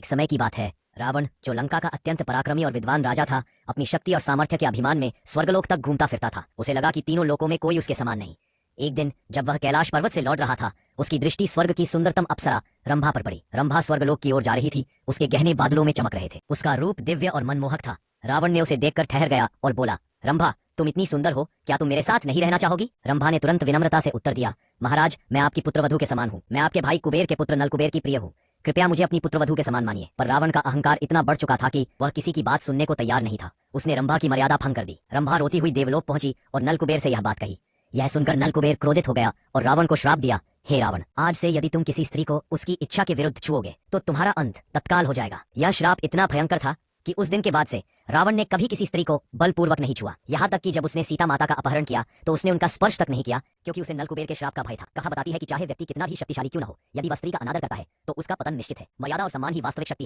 समय की बात है। रावण, जो लंका का अत्यंत पराक्रमी और विद्वान राजा था, अपनी शक्ति और सामर्थ्य के अभिमान में स्वर्गलोक तक घूमता फिरता था। उसे लगा कि तीनों लोकों में कोई उसके समान नहीं। एक दिन जब वह कैलाश पर्वत से लौट रहा था, उसकी दृष्टि स्वर्ग की सुंदरतम अप्सरा रंभा पर पड़ी। रंभा स्वर्गलोक की ओर जा रही थी। उसके गहने बादलों में चमक रहे थे। उसका रूप दिव्य और मनमोहक था। रावण ने उसे देखकर ठहर गया और बोला, रंभा, तुम इतनी सुंदर हो, क्या तुम मेरे साथ नहीं रहना चाहोगी? रंभा ने तुरंत विनम्रता से उत्तर दिया, महाराज, मैं आपकी पुत्रवधू के समान हूँ। मैं आपके भाई कुबेर के पुत्र नलकुबेर की प्रिय हूँ। कृपया मुझे अपनी पुत्रवधू के समान मानिए। पर रावण का अहंकार इतना बढ़ चुका था कि वह किसी की बात सुनने को तैयार नहीं था। उसने रंभा की मर्यादा भंग कर दी। रंभा रोती हुई देवलोक पहुंची और नलकुबेर से यह बात कही। यह सुनकर नलकुबेर क्रोधित हो गया और रावण को श्राप दिया, हे रावण, आज से यदि तुम किसी स्त्री को उसकी इच्छा के विरुद्ध छुओगे तो तुम्हारा अंत तत्काल हो जाएगा। यह श्राप इतना भयंकर था कि उस दिन के बाद से रावण ने कभी किसी स्त्री को बलपूर्वक नहीं छुआ। यहाँ तक कि जब उसने सीता माता का अपहरण किया तो उसने उनका स्पर्श तक नहीं किया, क्योंकि उसे नलकुबेर के श्राप का भय था। कहा बताती है कि चाहे व्यक्ति कितना भी शक्तिशाली क्यों न हो, यदि वह स्त्री का अनादर करता है तो उसका पतन निश्चित है। मर्यादा और सम्मान ही वास्तविक शक्ति है।